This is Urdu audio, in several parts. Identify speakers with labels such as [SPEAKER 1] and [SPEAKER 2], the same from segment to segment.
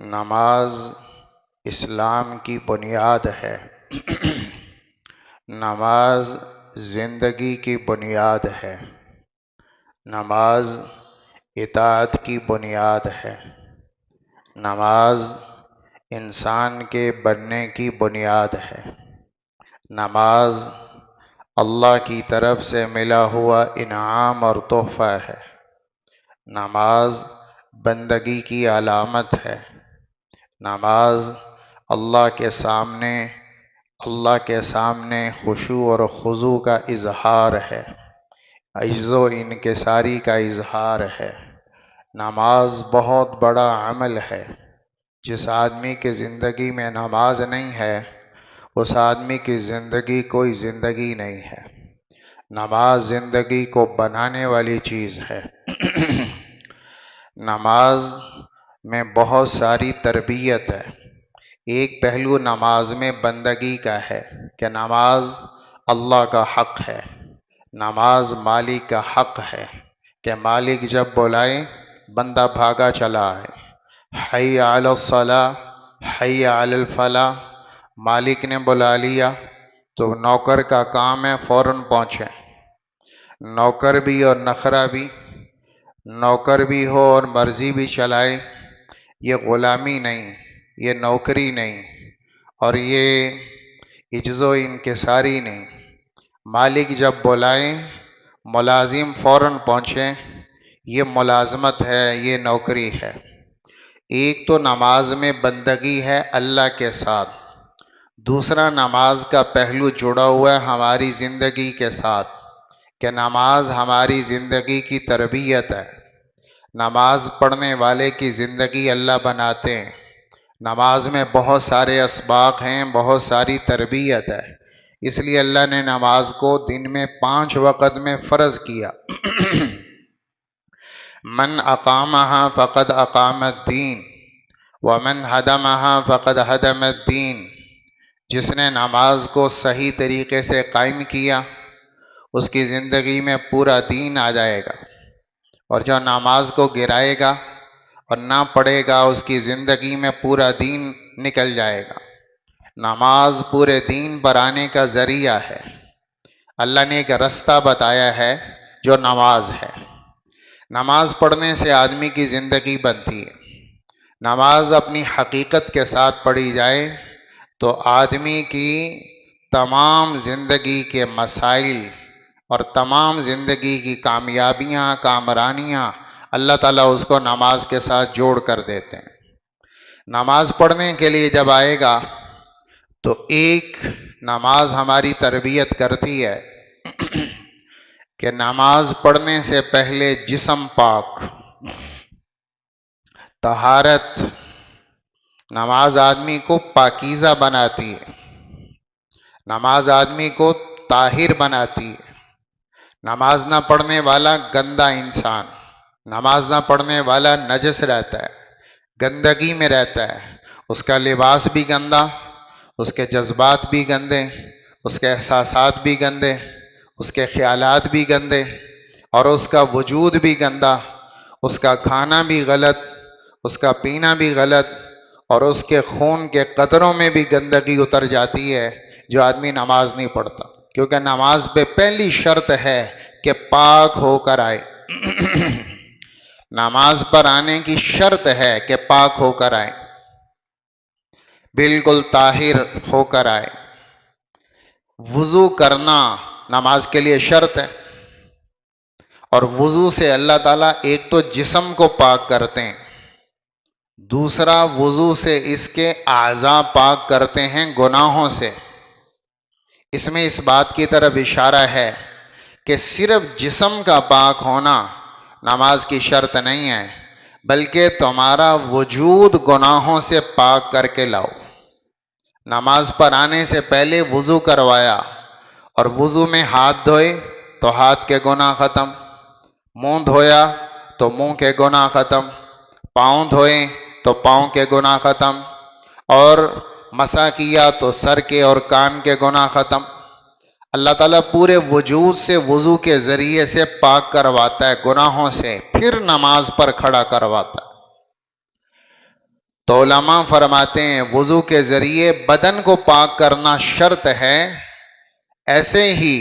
[SPEAKER 1] نماز اسلام کی بنیاد ہے۔ نماز زندگی کی بنیاد ہے۔ نماز اطاعت کی بنیاد ہے۔ نماز انسان کے بننے کی بنیاد ہے۔ نماز اللہ کی طرف سے ملا ہوا انعام اور تحفہ ہے۔ نماز بندگی کی علامت ہے۔ نماز اللہ کے سامنے خشوع اور خضوع کا اظہار ہے، عجز و انکساری کا اظہار ہے۔ نماز بہت بڑا عمل ہے۔ جس آدمی کی زندگی میں نماز نہیں ہے اس آدمی کی زندگی کوئی زندگی نہیں ہے۔ نماز زندگی کو بنانے والی چیز ہے۔ نماز میں بہت ساری تربیت ہے۔ ایک پہلو نماز میں بندگی کا ہے کہ نماز اللہ کا حق ہے۔ نماز مالک کا حق ہے کہ مالک جب بلائے بندہ بھاگا چلا آئے۔ حی علی الصلاۃ، حی علی الفلاح، مالک نے بلا لیا تو نوکر کا کام ہے فوراً پہنچے۔ نوکر بھی اور نخرہ بھی، نوکر بھی ہو اور مرضی بھی چلائے، یہ غلامی نہیں، یہ نوکری نہیں، اور یہ عجز و انکساری نہیں۔ مالک جب بلائے ملازم فوراً پہنچے، یہ ملازمت ہے، یہ نوکری ہے۔ ایک تو نماز میں بندگی ہے اللہ کے ساتھ، دوسرا نماز کا پہلو جڑا ہوا ہے ہماری زندگی کے ساتھ کہ نماز ہماری زندگی کی تربیت ہے۔ نماز پڑھنے والے کی زندگی اللہ بناتے ہیں۔ نماز میں بہت سارے اسباق ہیں، بہت ساری تربیت ہے، اس لیے اللہ نے نماز کو دن میں 5 وقت میں فرض کیا۔ من اقامها فقد اقام الدین ومن ہدمها فقد ہدم الدین۔ جس نے نماز کو صحیح طریقے سے قائم کیا اس کی زندگی میں پورا دین آ جائے گا، اور جو نماز کو گرائے گا اور نہ پڑھے گا اس کی زندگی میں پورا دین نکل جائے گا۔ نماز پورے دین پر آنے کا ذریعہ ہے۔ اللہ نے ایک رستہ بتایا ہے جو نماز ہے۔ نماز پڑھنے سے آدمی کی زندگی بنتی ہے۔ نماز اپنی حقیقت کے ساتھ پڑھی جائے تو آدمی کی تمام زندگی کے مسائل اور تمام زندگی کی کامیابیاں، کامرانیاں اللہ تعالیٰ اس کو نماز کے ساتھ جوڑ کر دیتے ہیں۔ نماز پڑھنے کے لیے جب آئے گا تو ایک نماز ہماری تربیت کرتی ہے کہ نماز پڑھنے سے پہلے جسم پاک، طہارت۔ نماز آدمی کو پاکیزہ بناتی ہے، نماز آدمی کو طاہر بناتی ہے۔ نماز نہ پڑھنے والا گندا انسان، نماز نہ پڑھنے والا نجس رہتا ہے، گندگی میں رہتا ہے، اس کا لباس بھی گندا، اس کے جذبات بھی گندے، اس کے احساسات بھی گندے، اس کے خیالات بھی گندے، اور اس کا وجود بھی گندا، اس کا کھانا بھی غلط، اس کا پینا بھی غلط، اور اس کے خون کے قطروں میں بھی گندگی اتر جاتی ہے جو آدمی نماز نہیں پڑھتا، کیونکہ نماز پہ پہلی شرط ہے کہ پاک ہو کر آئے۔ نماز پر آنے کی شرط ہے کہ پاک ہو کر آئے، بالکل طاہر ہو کر آئے۔ وضو کرنا نماز کے لیے شرط ہے، اور وضو سے اللہ تعالیٰ ایک تو جسم کو پاک کرتے ہیں، دوسرا وضو سے اس کے اعضاء پاک کرتے ہیں گناہوں سے۔ اس میں اس بات کی طرف اشارہ ہے کہ صرف جسم کا پاک ہونا نماز کی شرط نہیں ہے، بلکہ تمہارا وجود گناہوں سے پاک کر کے لاؤ۔ نماز پر آنے سے پہلے وضو کروایا، اور وضو میں ہاتھ دھوئے تو ہاتھ کے گناہ ختم، منہ دھویا تو منہ کے گناہ ختم، پاؤں دھوئے تو پاؤں کے گناہ ختم، اور مسح کیا تو سر کے اور کان کے گناہ ختم۔ اللہ تعالیٰ پورے وجود سے وضو کے ذریعے سے پاک کرواتا ہے گناہوں سے، پھر نماز پر کھڑا کرواتا ہے۔ تو علماء فرماتے ہیں وضو کے ذریعے بدن کو پاک کرنا شرط ہے، ایسے ہی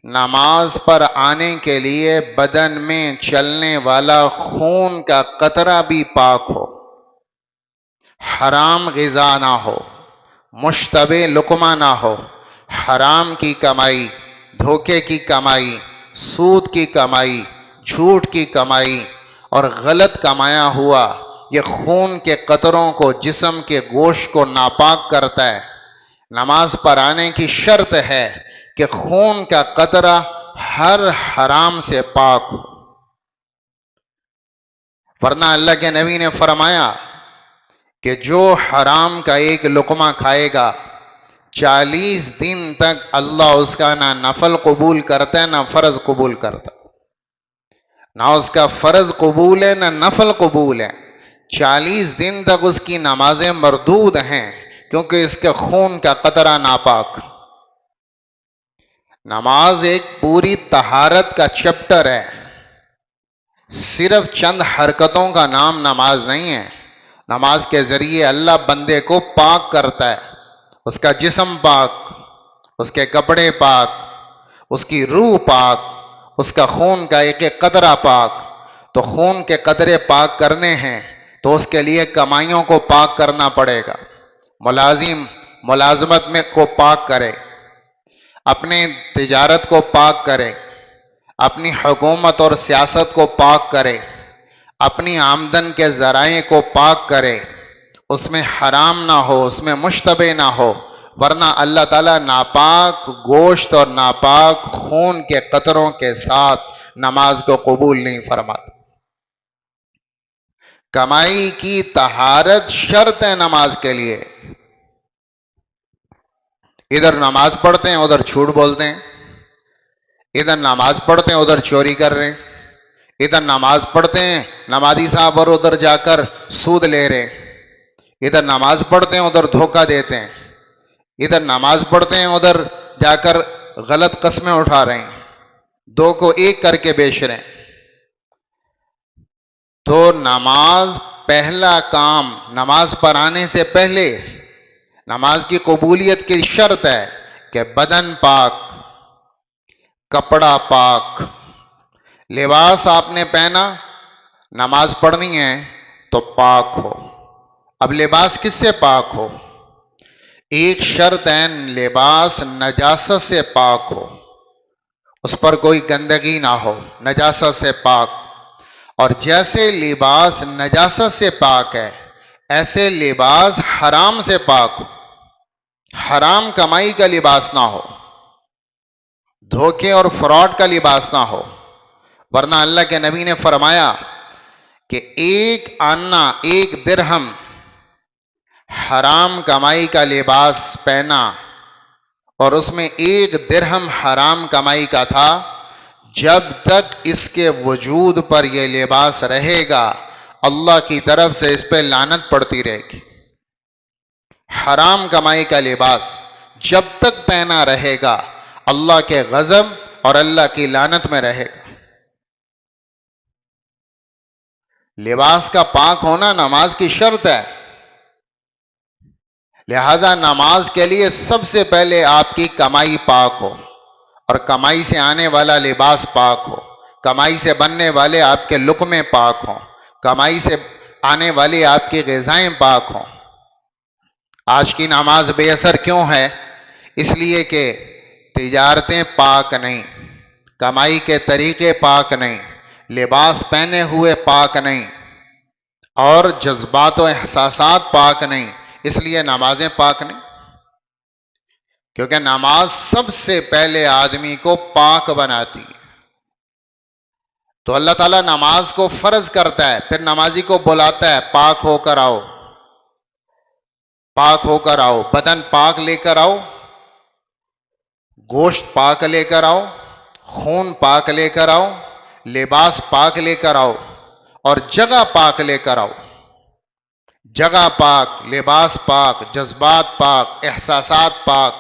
[SPEAKER 1] نماز پر آنے کے لیے بدن میں چلنے والا خون کا قطرہ بھی پاک ہو، حرام غذا نہ ہو، مشتبہ لقمہ نہ ہو، حرام کی کمائی، دھوکے کی کمائی، سود کی کمائی، جھوٹ کی کمائی اور غلط کمایا ہوا یہ خون کے قطروں کو، جسم کے گوشت کو ناپاک کرتا ہے۔ نماز پر آنے کی شرط ہے کہ خون کا قطرہ ہر حرام سے پاک ہو، ورنہ اللہ کے نبی نے فرمایا کہ جو حرام کا ایک لقمہ کھائے گا 40 دن تک اللہ اس کا نہ نفل قبول کرتا ہے نہ فرض قبول کرتا، نہ اس کا فرض قبول ہے نہ نفل قبول ہے۔ 40 دن تک اس کی نمازیں مردود ہیں کیونکہ اس کے خون کا قطرہ ناپاک۔ نماز ایک پوری طہارت کا چیپٹر ہے، صرف چند حرکتوں کا نام نماز نہیں ہے۔ نماز کے ذریعے اللہ بندے کو پاک کرتا ہے، اس کا جسم پاک، اس کے کپڑے پاک، اس کی روح پاک، اس کا خون کا ایک ایک قطرہ پاک۔ تو خون کے قطرے پاک کرنے ہیں تو اس کے لیے کمائیوں کو پاک کرنا پڑے گا۔ ملازم ملازمت میں کو پاک کرے، اپنے تجارت کو پاک کرے، اپنی حکومت اور سیاست کو پاک کرے، اپنی آمدن کے ذرائع کو پاک کرے، اس میں حرام نہ ہو، اس میں مشتبہ نہ ہو، ورنہ اللہ تعالیٰ ناپاک گوشت اور ناپاک خون کے قطروں کے ساتھ نماز کو قبول نہیں فرماتا۔ کمائی کی طہارت شرط ہے نماز کے لیے۔ ادھر نماز پڑھتے ہیں ادھر جھوٹ بولتے ہیں، ادھر نماز پڑھتے ہیں ادھر چوری کر رہے ہیں، ادھر نماز پڑھتے ہیں نمازی صاحب اور ادھر جا کر سود لے رہے ہیں، ادھر نماز پڑھتے ہیں ادھر دھوکہ دیتے ہیں، ادھر نماز پڑھتے ہیں ادھر جا کر غلط قسمیں اٹھا رہے ہیں، دو کو ایک کر کے بیچ رہے ہیں۔ تو نماز پہلا کام، نماز پر آنے سے پہلے نماز کی قبولیت کی شرط ہے کہ بدن پاک، کپڑا پاک، لباس آپ نے پہنا، نماز پڑھنی ہے تو پاک ہو۔ اب لباس کس سے پاک ہو؟ ایک شرط ہے لباس نجاست سے پاک ہو، اس پر کوئی گندگی نہ ہو، نجاست سے پاک۔ اور جیسے لباس نجاست سے پاک ہے ایسے لباس حرام سے پاک ہو، حرام کمائی کا لباس نہ ہو، دھوکے اور فراڈ کا لباس نہ ہو، ورنہ اللہ کے نبی نے فرمایا کہ ایک آنا، ایک درہم حرام کمائی کا لباس پہنا اور اس میں ایک درہم حرام کمائی کا تھا، جب تک اس کے وجود پر یہ لباس رہے گا اللہ کی طرف سے اس پہ لعنت پڑتی رہے گی۔ حرام کمائی کا لباس جب تک پہنا رہے گا اللہ کے غضب اور اللہ کی لعنت میں رہے گا۔ لباس کا پاک ہونا نماز کی شرط ہے، لہذا نماز کے لیے سب سے پہلے آپ کی کمائی پاک ہو اور کمائی سے آنے والا لباس پاک ہو، کمائی سے بننے والے آپ کے لقمے پاک ہوں، کمائی سے آنے والی آپ کی غذائیں پاک ہوں۔ آج کی نماز بے اثر کیوں ہے؟ اس لیے کہ تجارتیں پاک نہیں، کمائی کے طریقے پاک نہیں، لباس پہنے ہوئے پاک نہیں اور جذبات و احساسات پاک نہیں، اس لیے نمازیں پاک نہیں۔ کیونکہ نماز سب سے پہلے آدمی کو پاک بناتی ہے۔ تو اللہ تعالیٰ نماز کو فرض کرتا ہے، پھر نمازی کو بلاتا ہے پاک ہو کر آؤ، پاک ہو کر آؤ، بدن پاک لے کر آؤ، گوشت پاک لے کر آؤ، خون پاک لے کر آؤ، لباس پاک لے کر آؤ اور جگہ پاک لے کر آؤ۔ جگہ پاک، لباس پاک، جذبات پاک، احساسات پاک،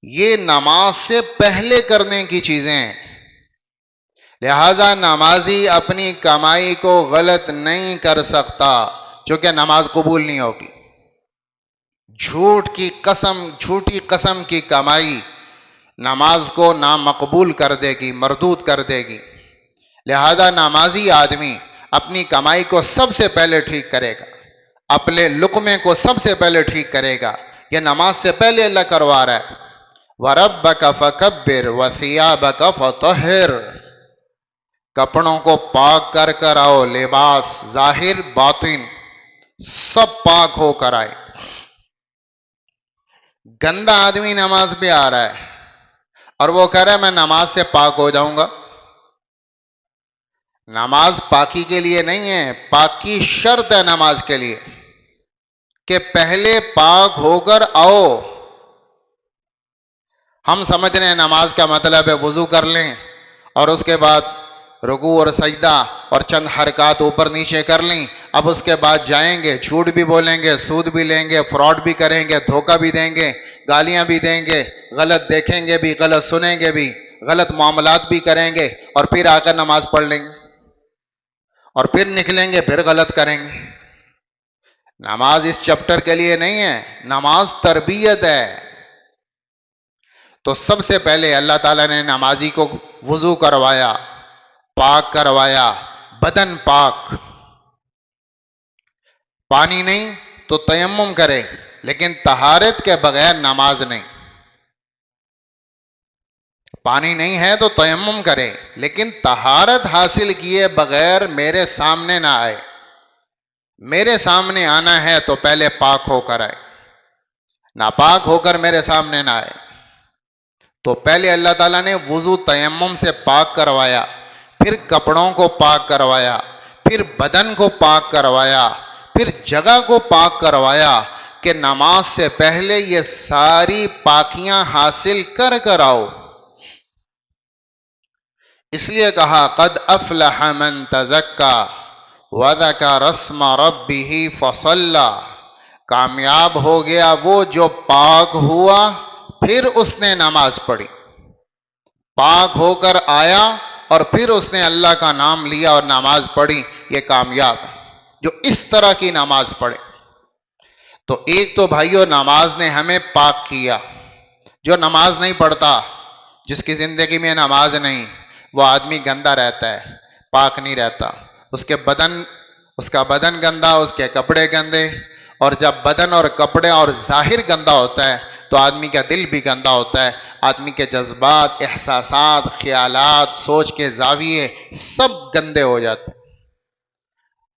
[SPEAKER 1] یہ نماز سے پہلے کرنے کی چیزیں ہیں۔ لہذا نمازی اپنی کمائی کو غلط نہیں کر سکتا، چونکہ نماز قبول نہیں ہوگی. جھوٹی قسم کی کمائی نماز کو نامقبول کر دے گی، مردود کر دے گی. لہذا نمازی آدمی اپنی کمائی کو سب سے پہلے ٹھیک کرے گا، اپنے لقمے کو سب سے پہلے ٹھیک کرے گا. یہ نماز سے پہلے اللہ کروا رہا ہے. وَرَبَّكَ فَكَبِّرْ وَثِيَابَكَ فَطَهِّرْ، کپڑوں کو پاک کر کر آؤ، لباس ظاہر باطن سب پاک ہو کر آئے. گندا آدمی نماز پہ آ رہا ہے اور وہ کہہ رہا ہے میں نماز سے پاک ہو جاؤں گا. نماز پاکی کے لیے نہیں ہے، پاکی شرط ہے نماز کے لیے کہ پہلے پاک ہو کر آؤ. ہم سمجھ رہے ہیں نماز کا مطلب ہے وضو کر لیں اور اس کے بعد رکوع اور سجدہ اور چند حرکات اوپر نیچے کر لیں، اب اس کے بعد جائیں گے، جھوٹ بھی بولیں گے، سود بھی لیں گے، فراڈ بھی کریں گے، دھوکہ بھی دیں گے، گالیاں بھی دیں گے، غلط دیکھیں گے بھی، غلط سنیں گے بھی، غلط معاملات بھی کریں گے، اور پھر آ کر نماز پڑھ لیں گے اور پھر نکلیں گے پھر غلط کریں گے. نماز اس چیپٹر کے لیے نہیں ہے، نماز تربیت ہے. تو سب سے پہلے اللہ تعالیٰ نے نمازی کو وضو کروایا، پاک کروایا، بدن پاک. پانی نہیں تو تیمم کرے، لیکن طہارت کے بغیر نماز نہیں. پانی نہیں ہے تو تیمم کرے، لیکن طہارت حاصل کیے بغیر میرے سامنے نہ آئے. میرے سامنے آنا ہے تو پہلے پاک ہو کر آئے، ناپاک ہو کر میرے سامنے نہ آئے. تو پہلے اللہ تعالیٰ نے وضو تیمم سے پاک کروایا، پھر کپڑوں کو پاک کروایا، پھر بدن کو پاک کروایا، پھر جگہ کو پاک کروایا کہ نماز سے پہلے یہ ساری پاکیاں حاصل کر کر آؤ. اس لیے کہا قد افلح من تزکا وذکر اسم ربہ فصلی، کامیاب ہو گیا وہ جو پاک ہوا پھر اس نے نماز پڑھی. پاک ہو کر آیا اور پھر اس نے اللہ کا نام لیا اور نماز پڑھی، یہ کامیاب ہے جو اس طرح کی نماز پڑھے. تو ایک تو بھائیو نماز نے ہمیں پاک کیا. جو نماز نہیں پڑھتا، جس کی زندگی میں نماز نہیں، وہ آدمی گندا رہتا ہے، پاک نہیں رہتا. اس کا بدن گندا، اس کے کپڑے گندے، اور جب بدن اور کپڑے اور ظاہر گندا ہوتا ہے تو آدمی کا دل بھی گندا ہوتا ہے. آدمی کے جذبات، احساسات، خیالات، سوچ کے زاویے سب گندے ہو جاتے ہیں.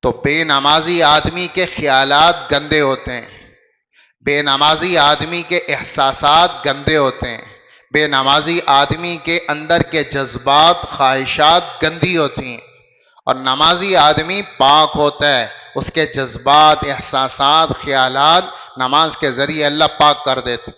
[SPEAKER 1] تو بے نمازی آدمی کے خیالات گندے ہوتے ہیں، بے نمازی آدمی کے احساسات گندے ہوتے ہیں، بے نمازی آدمی کے اندر کے جذبات، خواہشات گندی ہوتی ہیں. اور نمازی آدمی پاک ہوتا ہے، اس کے جذبات، احساسات، خیالات نماز کے ذریعے اللہ پاک کر دیتے.